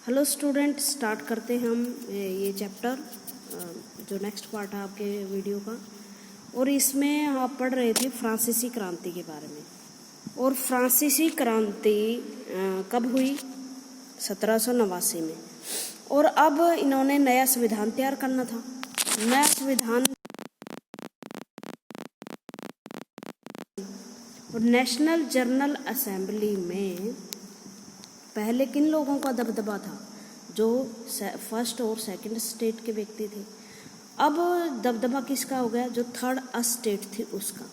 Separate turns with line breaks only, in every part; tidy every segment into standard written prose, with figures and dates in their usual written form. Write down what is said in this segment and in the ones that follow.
Hello student, start करते हैं हम ये चैप्टर जो नेक्स्ट पार्ट है आपके वीडियो का। और इसमें आप पढ़ रहे थे फ्रांसीसी क्रांति के बारे में। और फ्रांसीसी क्रांति कब हुई? 1789 में। और अब इन्होंने नया संविधान तैयार करना था। नया संविधान और नेशनल जनरल असेंबली में पहले किन लोगों का दबदबा था? जो फर्स्ट और सेकंड स्टेट के व्यक्ति थे। अब दबदबा किसका हो गया? जो थर्ड स्टेट थी उसका।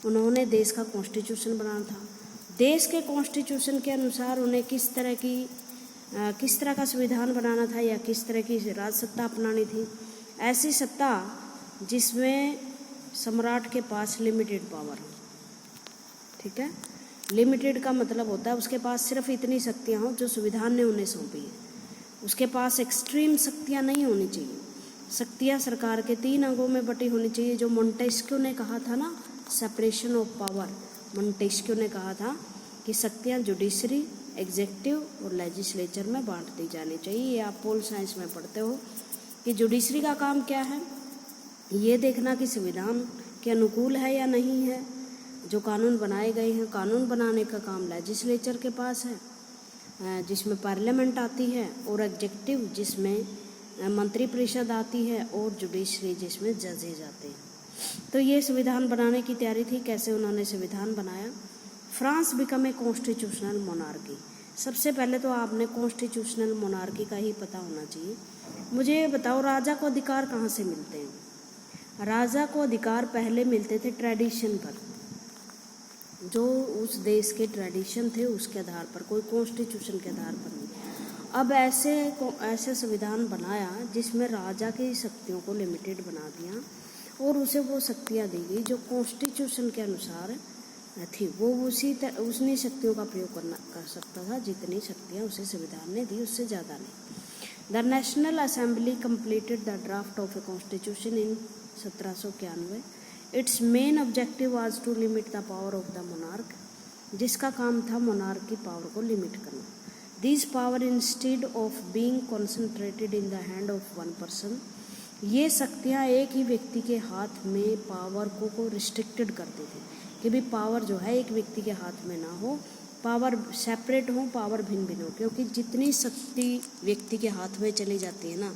उन्होंने देश का कॉन्स्टिट्यूशन बनाना था। देश के कॉन्स्टिट्यूशन के अनुसार उन्हें किस तरह का संविधान बनाना था या किस तरह की राज सत्ता अपनानी थी। ऐसी सत्ता जिसमें सम्राट के पास लिमिटेड पावर हो। ठीक है, लिमिटेड का मतलब होता है उसके पास सिर्फ इतनी शक्तियाँ हों जो संविधान ने उन्हें सौंपी है। उसके पास एक्सट्रीम शक्तियाँ नहीं होनी चाहिए। शक्तियाँ सरकार के 3 अंगों में बटी होनी चाहिए, जो मोंटेस्क्यू ने कहा था ना, सेपरेशन ऑफ पावर। मोंटेस्क्यू ने कहा था कि शक्तियाँ जुडिशरी, एग्जेक्टिव और लेजिस्लेचर में बांट दी जानी चाहिए। ये आप पोल साइंस में पढ़ते हो कि जुडिशरी का काम क्या है? ये देखना कि संविधान के अनुकूल है या नहीं है। जो कानून बनाए गए हैं, कानून बनाने का काम लेजिस्लेचर के पास है, जिसमें पार्लियामेंट आती है, और एग्जेक्टिव जिसमें मंत्रिपरिषद आती है, और जुडिशरी जिसमें जजेज आते हैं। तो ये संविधान बनाने की तैयारी थी। कैसे उन्होंने संविधान बनाया? France become a constitutional monarchy. सबसे पहले तो आपने कॉन्स्टिट्यूशनल मोनार्की का ही पता होना चाहिए। मुझे ये बताओ, राजा को अधिकार कहाँ से मिलते हैं? राजा को अधिकार पहले मिलते थे ट्रेडिशन पर, जो उस देश के ट्रेडिशन थे उसके आधार पर, कोई कॉन्स्टिट्यूशन के आधार पर नहीं। अब ऐसे संविधान बनाया जिसमें राजा की शक्तियों को लिमिटेड बना दिया और उसे वो शक्तियाँ दी गई जो कॉन्स्टिट्यूशन के अनुसार थी। वो उतनी शक्तियों का प्रयोग कर सकता था जितनी शक्तियाँ उसे संविधान ने दी, उससे ज़्यादा नहीं। The national assembly completed the draft of a constitution in 1791। Its main objective was to limit the power of the monarch, जिसका काम था मोनार्क की पावर को लिमिट करना। This power instead of being concentrated in the hand of one person, ये शक्तियाँ एक ही व्यक्ति के हाथ में पावर को रिस्ट्रिक्टेड करते थे कि भी पावर जो है एक व्यक्ति के हाथ में ना हो, पावर सेपरेट हो, पावर भिन्न भिन्न हो। क्योंकि जितनी शक्ति व्यक्ति के हाथ में चली जाती है ना,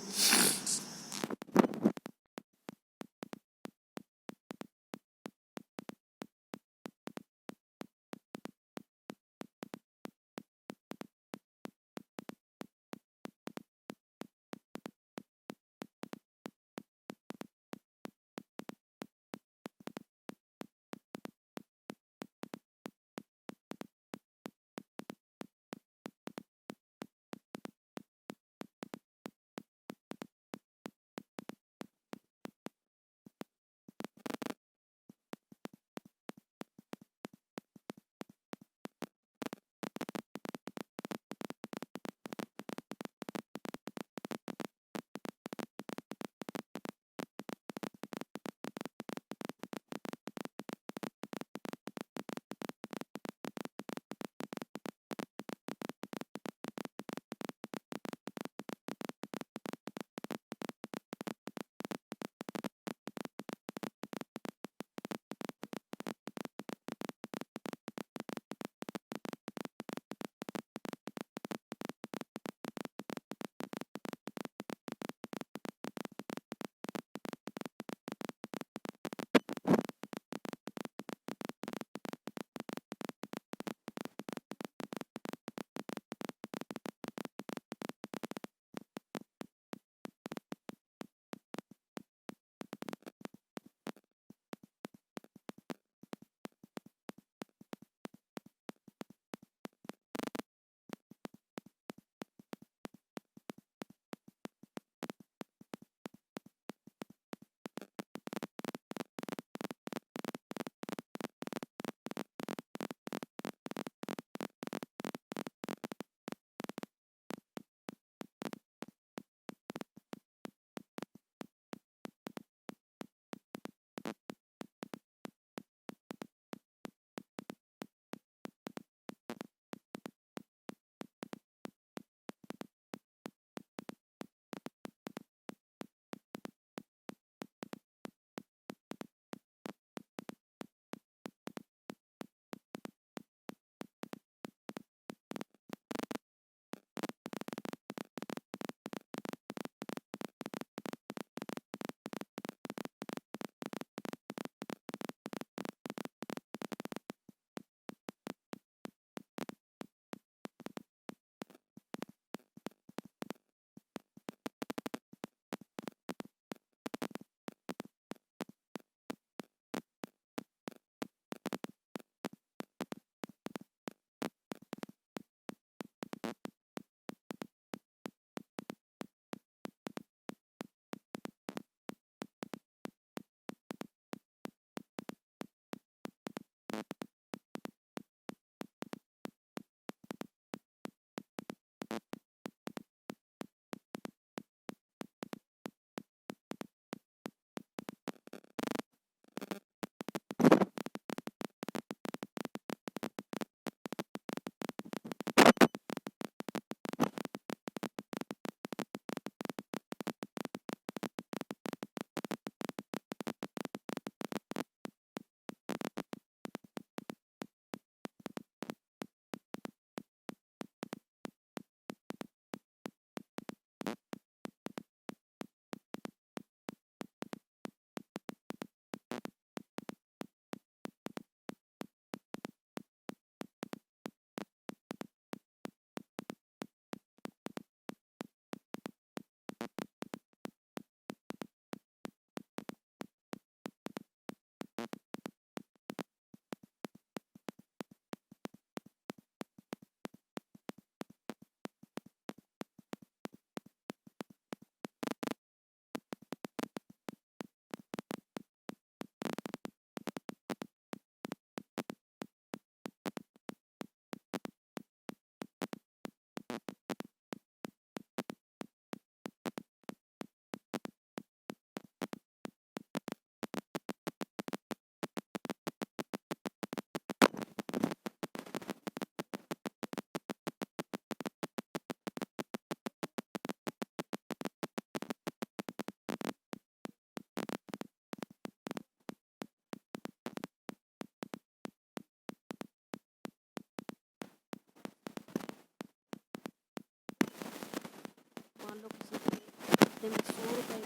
हफ्ते में 100 रुपये।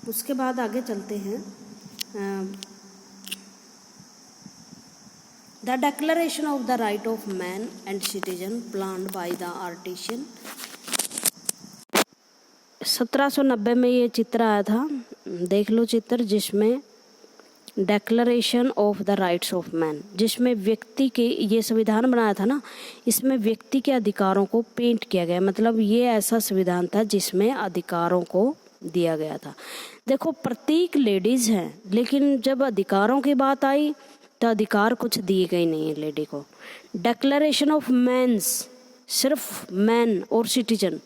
उसके बाद आगे चलते हैं। The declaration of the right of man and citizen planned by the artisan. 1790 में ये चित्र आया था, देख लो चित्र, जिसमें declaration of the rights of man, जिसमें व्यक्ति के, ये संविधान बनाया था ना, इसमें व्यक्ति के अधिकारों को पेंट किया गया। मतलब ये ऐसा संविधान था जिसमें अधिकारों को दिया गया था। देखो प्रतीक लेडीज हैं, लेकिन जब अधिकारों की बात आई तो अधिकार कुछ दिए गए नहीं है लेडी को। डिक्लेरेशन ऑफ मैन्स, सिर्फ मैन और सिटीजन।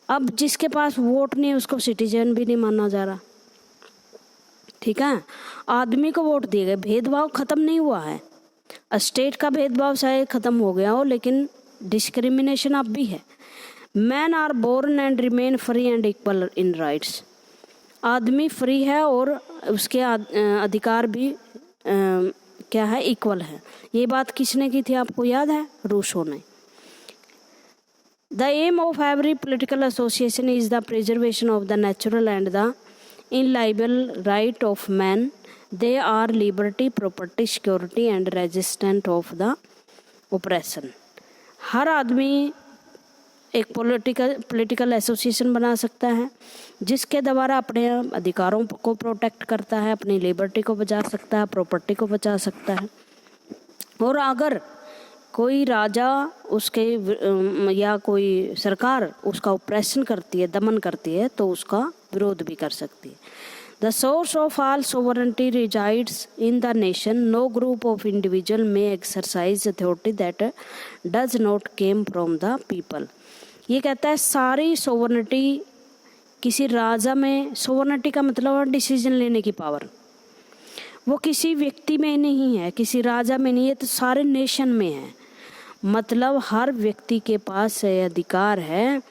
अब जिसके पास वोट नहीं है उसको सिटीजन भी नहीं माना जा रहा, ठीक है। आदमी को वोट दिए गए, भेदभाव खत्म नहीं हुआ है। स्टेट का भेदभाव शायद खत्म हो गया हो, लेकिन डिस्क्रिमिनेशन अब भी है। Man are born and remain free and equal in rights. आदमी फ्री है और उसके अधिकार भी क्या है, इक्वल है। ये बात किसने की थी आपको याद है? रूसो ने। The aim of every political association is the preservation of the natural and the inalienable right of man. They are liberty, property, security and resistant of the oppression. हर आदमी एक पॉलिटिकल एसोसिएशन बना सकता है जिसके द्वारा अपने अधिकारों को प्रोटेक्ट करता है, अपनी लिबर्टी को बचा सकता है, प्रॉपर्टी को बचा सकता है। और अगर कोई राजा उसके या कोई सरकार उसका ऑपरेशन करती है, दमन करती है, तो उसका विरोध भी कर सकती है। The source of all sovereignty resides in the nation. No group of individual may exercise authority that does not came from the people. ये कहता है सारी सोवरेनिटी किसी राजा में, सोवरेनिटी का मतलब है डिसीजन लेने की पावर, वो किसी व्यक्ति में नहीं है, किसी राजा में नहीं है, तो सारे नेशन में है। मतलब हर व्यक्ति के पास ये अधिकार है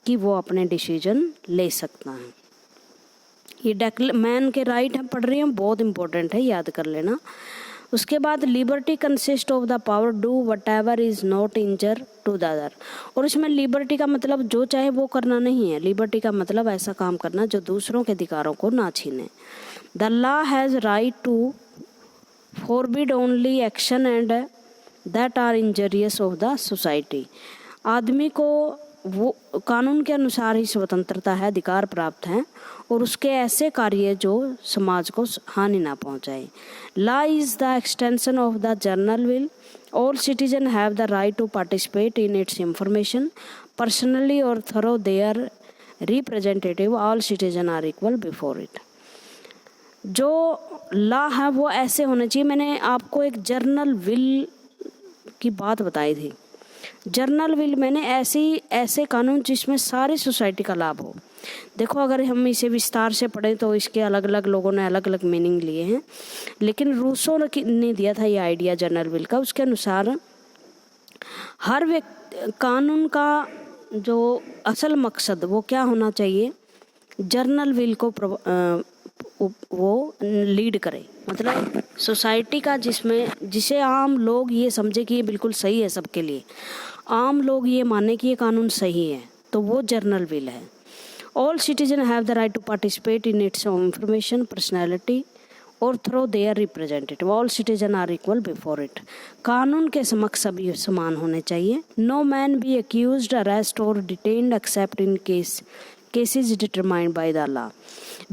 कि वो अपने डिसीजन ले सकता है। ये मैन के राइट हम पढ़ रही हूँ, बहुत इंपॉर्टेंट है, याद कर लेना। उसके बाद liberty consist of the power do whatever is not injure to the other. और इसमें लिबर्टी का मतलब जो चाहे वो करना नहीं है, लिबर्टी का मतलब ऐसा काम करना जो दूसरों के अधिकारों को ना छीने। The law has right to forbid only action and that are injurious of the society. आदमी को वो कानून के अनुसार ही स्वतंत्रता है, अधिकार प्राप्त है, और उसके ऐसे कार्य जो समाज को हानि ना पहुंचाए। Law is the extension of the general will. All citizen have the right to participate in its information personally और through their representative. All citizen are equal before it. जो लॉ है वो ऐसे होने चाहिए। मैंने आपको एक जर्नल विल की बात बताई थी। जर्नल विल मैंने ऐसे कानून जिसमें सारी सोसाइटी का लाभ हो। देखो अगर हम इसे विस्तार से पढ़ें तो इसके अलग अलग लोगों ने अलग अलग मीनिंग लिए हैं, लेकिन रूसो ने दिया था ये आइडिया जर्नल विल का। उसके अनुसार हर व्यक्ति कानून का जो असल मकसद वो क्या होना चाहिए, जर्नल विल को वो लीड करे। मतलब सोसाइटी का जिसे आम लोग ये समझे कि ये बिल्कुल सही है सबके लिए, आम लोग ये माने कि ये कानून सही है, तो वो जर्नल विल है। All citizen have the right to participate in its information personality और through their representative. All citizen are equal before it. कानून के समक्ष सभी समान होने चाहिए। No man be accused, arrest और detained except in case cases determined by the law.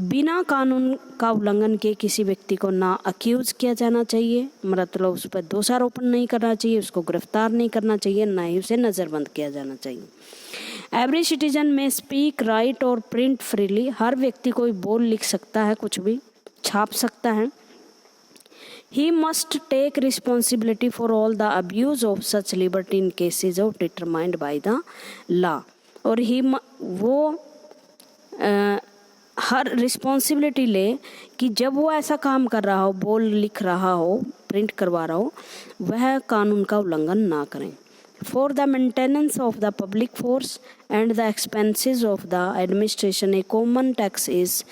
बिना कानून का उल्लंघन के किसी व्यक्ति को ना अक्यूज किया जाना चाहिए, मतलब उस पर दोषारोपण नहीं करना चाहिए, उसको गिरफ्तार नहीं करना चाहिए, ना ही उसे नज़रबंद किया जाना चाहिए। एवरी सिटीजन में स्पीक, राइट और प्रिंट फ्रीली। हर व्यक्ति कोई बोल लिख सकता है, कुछ भी छाप सकता है। He must take responsibility for all the abuse of such liberty in cases of determined by the law। और वो हर रिस्पॉन्सिबिलिटी ले कि जब वो ऐसा काम कर रहा हो, बोल लिख रहा हो, प्रिंट करवा रहा हो, वह कानून का उल्लंघन ना करें। For the maintenance of the public force and the expenses of the administration A common tax is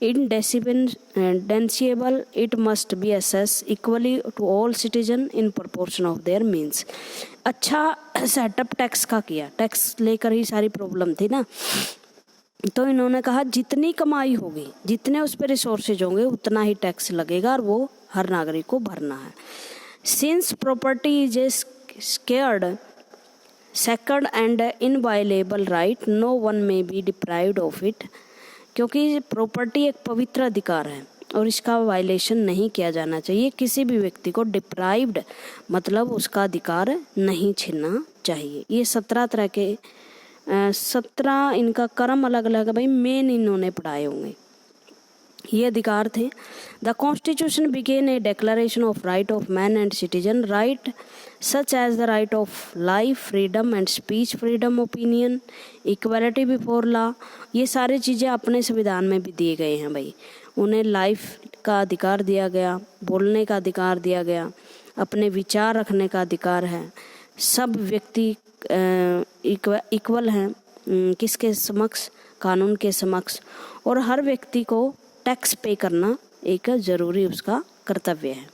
indefensible, it must be assessed equally to all citizens in proportion of their means। अच्छा setup tax का किया, tax लेकर ही सारी problem थी ना, तो इन्होंने कहा जितनी कमाई होगी, जितने उस पर रिसोर्सेज होंगे, उतना ही टैक्स लगेगा और वो हर नागरिक को भरना है। Since property is a sacred second and inviolable right, no one में बी डिप्राइव्ड ऑफ इट। क्योंकि प्रॉपर्टी एक पवित्र अधिकार है और इसका वायलेशन नहीं किया जाना चाहिए। किसी भी व्यक्ति को डिप्राइव्ड मतलब उसका अधिकार नहीं छीनना चाहिए। ये 17 तरह के 17 इनका क्रम अलग अलग है भाई, मेन इन्होंने पढ़ाए होंगे, ये अधिकार थे। The constitution began a declaration of right of man and citizen, right such as the right of life, freedom and speech, freedom opinion, equality before law. ये सारी चीज़ें अपने संविधान में भी दिए गए हैं भाई। उन्हें लाइफ का अधिकार दिया गया, बोलने का अधिकार दिया गया, अपने विचार रखने का अधिकार है। सब व्यक्ति इक्वल हैं किसके समक्ष, कानून के समक्ष। और हर व्यक्ति को टैक्स पे करना एक ज़रूरी उसका कर्तव्य है।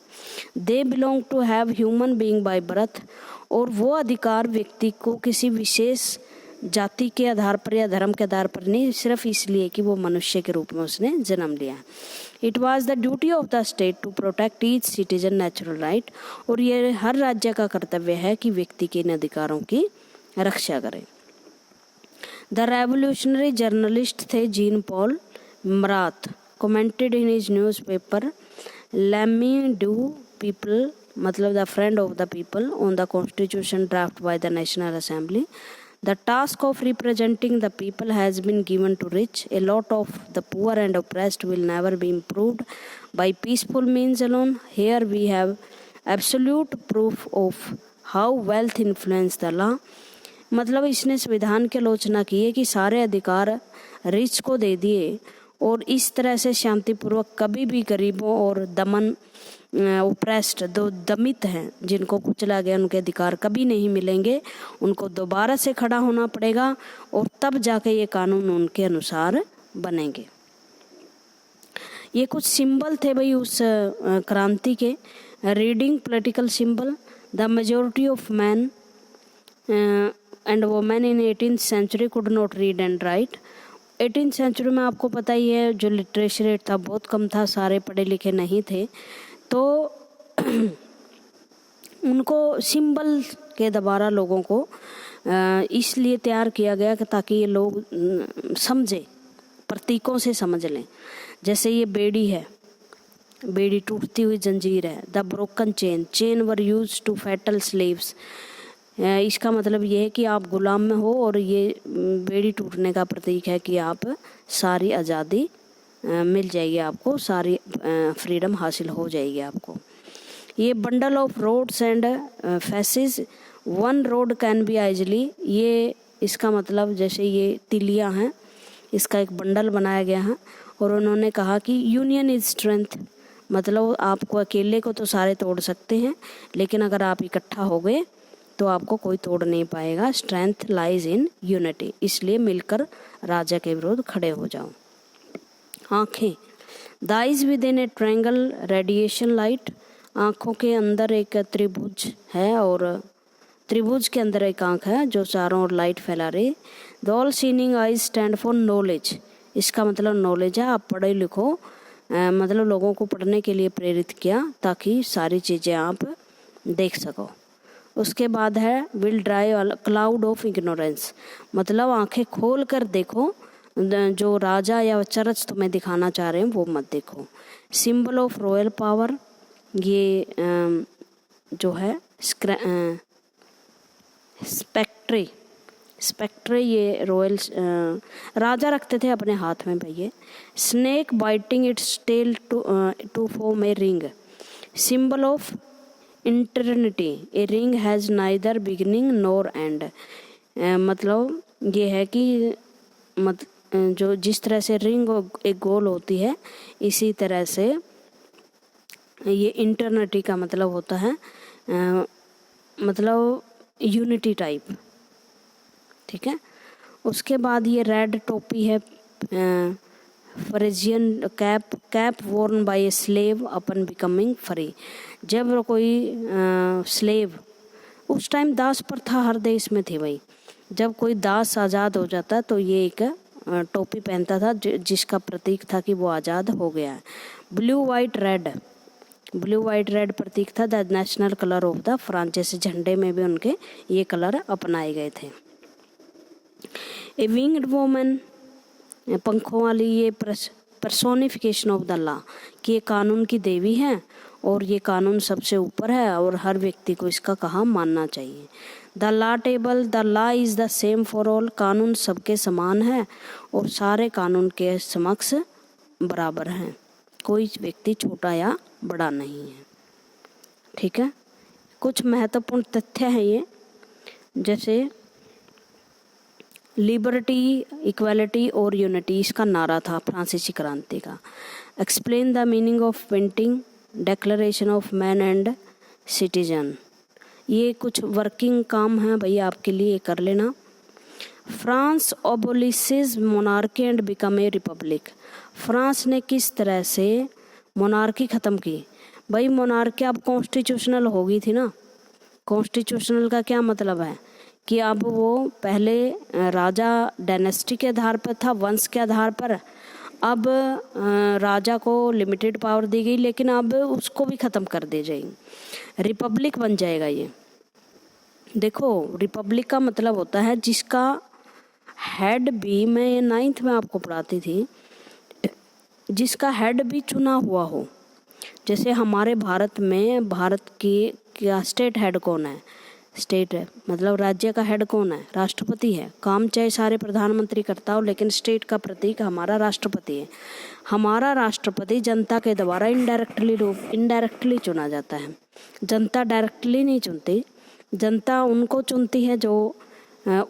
They belong to have human being by birth, और वो अधिकार व्यक्ति को किसी विशेष जाति के आधार पर या धर्म के आधार पर नहीं, सिर्फ इसलिए कि वो मनुष्य के रूप में उसने जन्म लिया है। It was the duty of the state to protect each citizen natural right, और ये हर राज्य का कर्तव्य है कि व्यक्ति के इन अधिकारों की रक्षा करे। द रेवोल्यूशनरी जर्नलिस्ट थे Jean Paul Marat, commented in his newspaper L'Ami du People, मतलब the friend of the people, on the constitution draft by the National Assembly. The task of representing the people has been given to rich. A lot of the poor and oppressed will never be improved by peaceful means alone. Here we have absolute proof of how wealth influence the law। मतलब इसने संविधान की आलोचना की है कि सारे अधिकार रिच को दे दिए और इस तरह से शांतिपूर्वक कभी भी गरीबों और दमन ओप्रेस्ड, दो दमित हैं जिनको कुचला गया, उनके अधिकार कभी नहीं मिलेंगे। उनको दोबारा से खड़ा होना पड़ेगा और तब जाके ये कानून उनके अनुसार बनेंगे। ये कुछ सिंबल थे भाई उस क्रांति के। Reading political symbol, the majority of man and women in 18th century could not read and write. 18th century में आपको पता ही है जो लिटरेसी रेट था बहुत कम था, सारे पढ़े लिखे नहीं थे, तो उनको सिंबल के द्वारा लोगों को इसलिए तैयार किया गया कि ताकि ये लोग समझे, प्रतीकों से समझ लें। जैसे ये बेड़ी है, बेड़ी टूटती हुई जंजीर है। The broken chain, chain were use to fetter slaves. इसका मतलब ये है कि आप गुलाम में हो और ये बेड़ी टूटने का प्रतीक है कि आप सारी आज़ादी मिल जाएगी, आपको सारी फ्रीडम हासिल हो जाएगी आपको। ये bundle of rods and fasces, one rod can be easily. ये इसका मतलब जैसे ये तिलियां हैं, इसका एक बंडल बनाया गया है। और उन्होंने कहा कि यूनियन इज स्ट्रेंथ, मतलब आपको अकेले को तो सारे तोड़ सकते हैं, लेकिन अगर आप इकट्ठा हो गए तो आपको कोई तोड़ नहीं पाएगा। स्ट्रेंथ लाइज इन यूनिटी, इसलिए मिलकर राजा के विरुद्ध खड़े हो जाओ। आँखें, the eyes with in A triangle radiation light, आँखों के अंदर एक त्रिभुज है और त्रिभुज के अंदर एक आँख है जो चारों ओर लाइट फैला रही। The all seeing eyes stand for knowledge, इसका मतलब नॉलेज है, आप पढ़े लिखो, मतलब लोगों को पढ़ने के लिए प्रेरित किया ताकि सारी चीज़ें आप देख सको। उसके बाद है will drive cloud of ignorance, मतलब आंखें खोल कर देखो, जो राजा या चर्च तुम्हें दिखाना चाह रहे हैं वो मत देखो। सिंबल ऑफ रॉयल पावर, ये जो है स्पेक्ट्रे ये रॉयल राजा रखते थे अपने हाथ में भैया। Snake biting its tail to form a ring, symbol of eternity, a ring has neither beginning nor end. मतलब ये है कि जो जिस तरह से रिंग एक गोल होती है, इसी तरह से ये इंटरनिटी का मतलब होता है मतलब यूनिटी टाइप, ठीक है। उसके बाद ये रेड टोपी है, Phrygian cap worn by a slave upon becoming free. जब कोई स्लेव, उस टाइम दास प्रथा हर देश में थी भाई, जब कोई दास आज़ाद हो जाता तो ये एक टोपी पहनता था जिसका प्रतीक था कि वो आज़ाद हो गया है। ब्लू वाइट रेड प्रतीक था the national colour of the France, जैसे झंडे में भी उनके ये कलर अपनाए गए थे। ए विंग्ड वुमन, पंखों वाली, ये पर्सोनिफिकेशन ऑफ द लॉ, कि ये कानून की देवी है और ये कानून सबसे ऊपर है और हर व्यक्ति को इसका कहा मानना चाहिए। The law table, the law is the same for all, कानून सबके समान है और सारे कानून के समक्ष बराबर हैं, कोई व्यक्ति छोटा या बड़ा नहीं है, ठीक है। कुछ महत्वपूर्ण तथ्य हैं ये, जैसे लिबर्टी, इक्वालिटी और यूनिटी इसका नारा था फ्रांसीसी क्रांति का। Explain the meaning of painting, declaration of man and citizen, ये कुछ वर्किंग काम है भैया आपके लिए, कर लेना। France abolishes monarchy and become a republic, France ने किस तरह से मोनार्की ख़त्म की। भाई मोनार्की अब कॉन्स्टिट्यूशनल हो गई थी ना। कॉन्स्टिट्यूशनल का क्या मतलब है कि अब वो पहले राजा डायनेस्टी के आधार पर था, वंश के आधार पर, अब राजा को लिमिटेड पावर दी गई, लेकिन अब उसको भी ख़त्म कर दी जाएगी, रिपब्लिक बन जाएगा ये। देखो रिपब्लिक का मतलब होता है जिसका हेड भी, मैं ये 9th में आपको पढ़ाती थी, जिसका हेड भी चुना हुआ हो। जैसे हमारे भारत में, भारत की क्या स्टेट हेड कौन है, स्टेट है मतलब राज्य का हेड कौन है, राष्ट्रपति है। काम चाहे सारे प्रधानमंत्री करता हो, लेकिन स्टेट का प्रतीक हमारा राष्ट्रपति है। हमारा राष्ट्रपति जनता के द्वारा इनडायरेक्टली चुना जाता है। जनता डायरेक्टली नहीं चुनती, जनता उनको चुनती है जो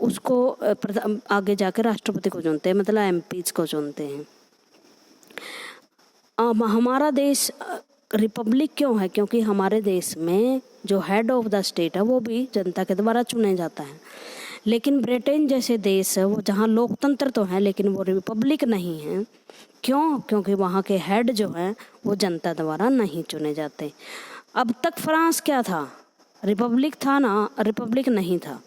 उसको आगे जाकर राष्ट्रपति को चुनते हैं, मतलब एमपीज को चुनते हैं। हमारा देश रिपब्लिक क्यों है, क्योंकि हमारे देश में जो हेड ऑफ द स्टेट है वो भी जनता के द्वारा चुने जाता है। लेकिन ब्रिटेन जैसे देश है वो, जहाँ लोकतंत्र तो है लेकिन वो रिपब्लिक नहीं है। क्यों? क्योंकि वहाँ के हेड जो हैं वो जनता द्वारा नहीं चुने जाते। अब तक फ्रांस क्या था, रिपब्लिक था ना, रिपब्लिक नहीं था।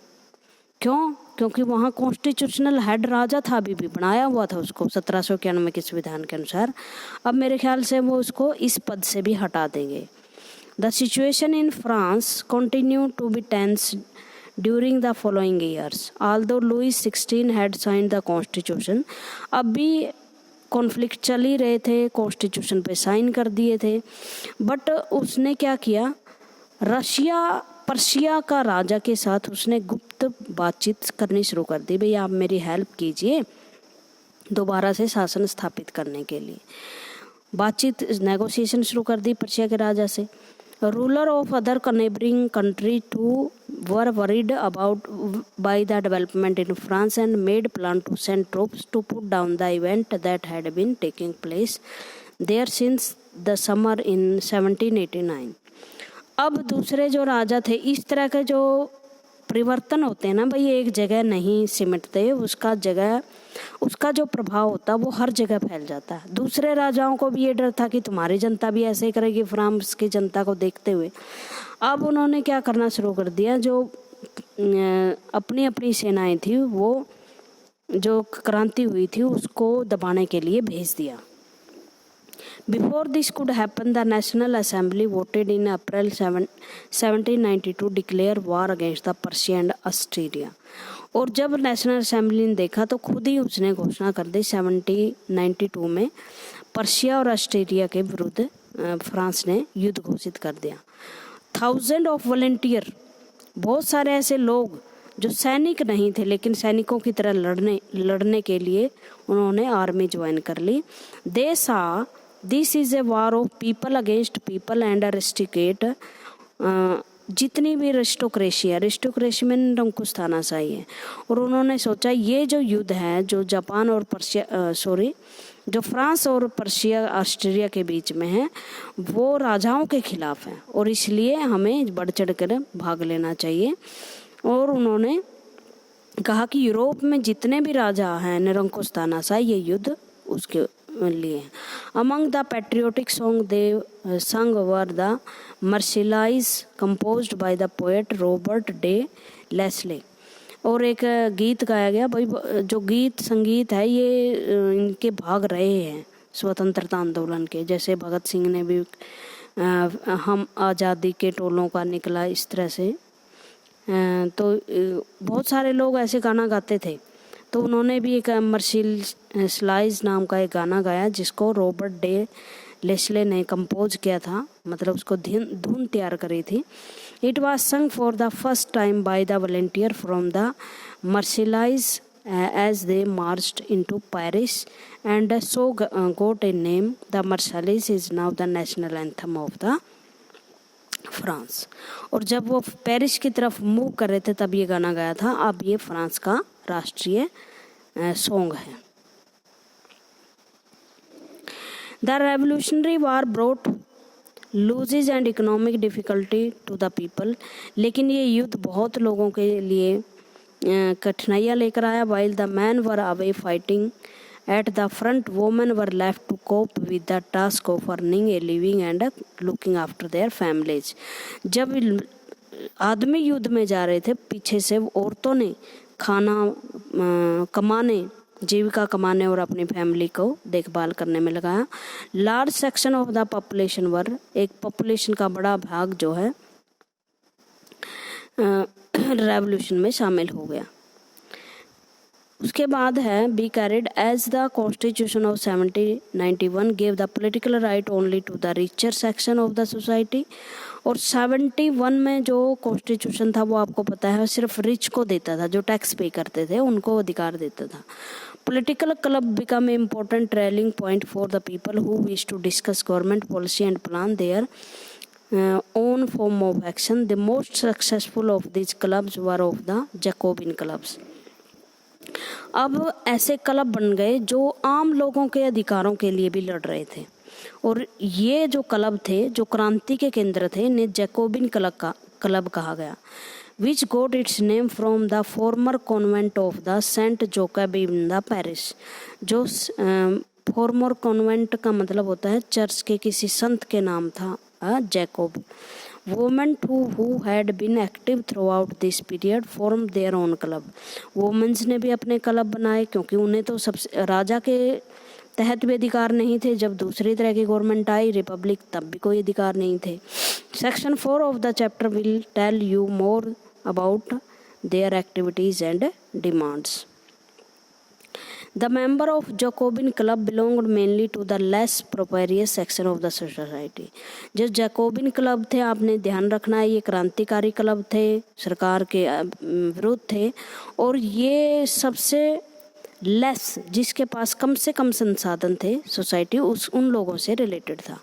क्यों? क्योंकि वहाँ कॉन्स्टिट्यूशनल हेड राजा था, अभी भी बनाया हुआ था उसको 1791 के संविधान के अनुसार। अब मेरे ख्याल से वो उसको इस पद से भी हटा देंगे। The situation in France continue to be tense during the following years although Louis 16 had signed the constitution. अब भी कॉन्फ्लिक्ट चल ही रहे थे, कॉन्स्टिट्यूशन पे साइन कर दिए थे, बट उसने क्या किया, पर्शिया का राजा के साथ उसने गुप्त बातचीत करनी शुरू कर दी। भैया आप मेरी हेल्प कीजिए दोबारा से शासन स्थापित करने के लिए। बातचीत, नेगोशिएशन शुरू कर दी पर्शिया के राजा से। Ruler of other neighbouring country to were worried about by the development in France and made plan to send troops to put down the event that had been taking place there since the summer in 1789। अब दूसरे जो राजा थे, इस तरह के जो परिवर्तन होते हैं ना भाई, एक जगह नहीं सिमटते, उसका जो प्रभाव होता है वो हर जगह फैल जाता है। दूसरे राजाओं को भी ये डर था कि तुम्हारी जनता भी ऐसे ही करेगी फ्रांस की जनता को देखते हुए। अब उन्होंने क्या करना शुरू कर दिया, जो अपनी अपनी सेनाएं थी वो जो क्रांति हुई थी उसको दबाने के लिए भेज दिया। Before this could happen, the National Assembly voted in April 1792 declare war against the Persia and Austria. और जब नेशनल असेंबली ने देखा तो खुद ही उसने घोषणा कर दी 1792 में पर्शिया और ऑस्ट्रेलिया के विरुद्ध फ्रांस ने युद्ध घोषित कर दिया। 1000 ऑफ वॉलंटियर, बहुत सारे ऐसे लोग जो सैनिक नहीं थे लेकिन सैनिकों की तरह लड़ने के लिए उन्होंने आर्मी ज्वाइन कर ली। दे सा this is a war of people against people and aristocrat, जितनी भी अरिस्टोक्रेसी में निरंकुशतानाशाही है। और उन्होंने सोचा ये जो युद्ध है जो जापान और जो फ्रांस और पर्शिया ऑस्ट्रेलिया के बीच में है वो राजाओं के खिलाफ है और इसलिए हमें बढ़ चढ़ कर भाग लेना चाहिए। और उन्होंने कहा कि यूरोप में जितने भी राजा हैं निरंकुशतानाशाही ये युद्ध उसके लिए। Among the patriotic song they sang were the Marseillaise composed by the poet Robert de Lisle. और एक गीत गाया गया, भाई जो गीत संगीत है ये इनके भाग रहे हैं स्वतंत्रता आंदोलन के, जैसे भगत सिंह ने भी हम आज़ादी के टोलों का निकला इस तरह से, तो बहुत सारे लोग ऐसे गाना गाते थे। तो उन्होंने भी एक मर्सिलाइज नाम का एक गाना गाया जिसको रॉबर्ट डे लेस्ले ने कंपोज किया था, मतलब उसको धुन तैयार करी थी। It was sung for the first time by the volunteer from the Marseillaise as they marched into Paris and so got a name. The Marseillaise is now the national anthem of the France. और जब वो Paris की तरफ move कर रहे थे तब ये गाना गाया था, अब ये फ्रांस का राष्ट्रीय सॉन्ग है। The revolutionary war brought losses and economic difficulty to the people, लेकिन ये युद्ध बहुत लोगों के लिए कठिनाइयाँ लेकर आया। While the men were away fighting at the front, women were left to cope with the task of earning a living and looking after their families. जब आदमी युद्ध में जा रहे थे पीछे से औरतों ने खाना कमाने, जीविका कमाने और अपनी फैमिली को देखभाल करने में लगाया। Large section of the population were, एक पॉपुलेशन का बड़ा भाग जो है रेवोल्यूशन में शामिल हो गया। उसके बाद है be carried as the constitution of 1791 gave the political right only to the richer section of the society. और 71 में जो कॉन्स्टिट्यूशन था वो आपको पता है सिर्फ रिच को देता था, जो टैक्स पे करते थे उनको अधिकार देता था। Political club become a important rallying point for the people who wish to discuss government policy and plan their own form of action. The most successful of these clubs were of the Jacobin clubs. अब ऐसे club बन गए जो आम लोगों के अधिकारों के लिए भी लड़ रहे थे, और ये जो क्लब थे जो क्रांति के केंद्र थे इन्हें जैकोबिन क्लब कहा गया। Which got its name from the former convent of the Saint Jacob in the Paris. जो फॉर्मर कॉन्वेंट का मतलब होता है चर्च के किसी संत के नाम था Jacob. Women who had been active throughout this period form their own club. Women's ने भी अपने क्लब बनाए क्योंकि उन्हें तो सबसे राजा के तहत भी अधिकार नहीं थे। जब दूसरी तरह की गवर्नमेंट आई रिपब्लिक तब भी कोई अधिकार नहीं थे। Section 4 of the chapter will tell you more about their activities and demands. The member of Jacobin club belonged mainly to the less prosperous section of the society. जो जैकोबिन क्लब थे आपने ध्यान रखना है ये क्रांतिकारी क्लब थे, सरकार के विरुद्ध थे, और ये सबसे लेस जिसके पास कम से कम संसाधन थे सोसाइटी उन लोगों से रिलेटेड था।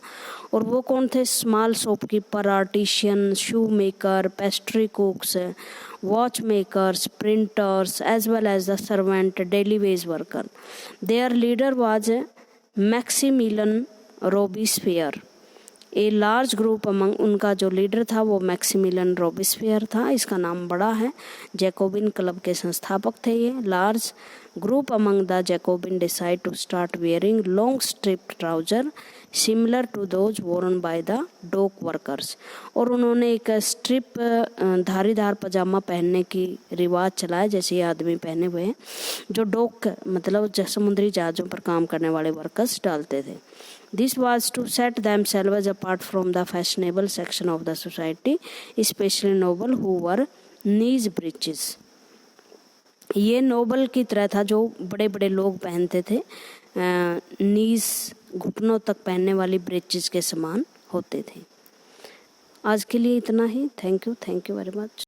और वो कौन थे? Small shopkeeper, artisan, shoe maker, pastry cooks, watch makers, printers, as well as the servant, daily wage worker. Their leader was Maximilian Robespierre. A large group among, उनका जो लीडर था वो मैक्सिमिलियन रोबिस्फियर था, इसका नाम बड़ा है। जैकोबिन क्लब के संस्थापक थे ये। Large group among the Jacobin decide to start wearing long striped trouser similar to those worn by the dock workers. और उन्होंने एक स्ट्रिप धारीदार पजामा पहनने की रिवाज चलाया जैसे ये आदमी पहने हुए हैं, जो डॉक मतलब समुद्री जहाज़ों पर काम करने वाले वर्कर्स डालते थे। This was to set themselves apart from the fashionable section of the society, especially noble who wore knee breeches. ये नोबल की तरह था जो बड़े बड़े लोग पहनते थे, नीज घुटनों तक पहनने वाली ब्रेचेस के समान होते थे। आज के लिए इतना ही। Thank you very much.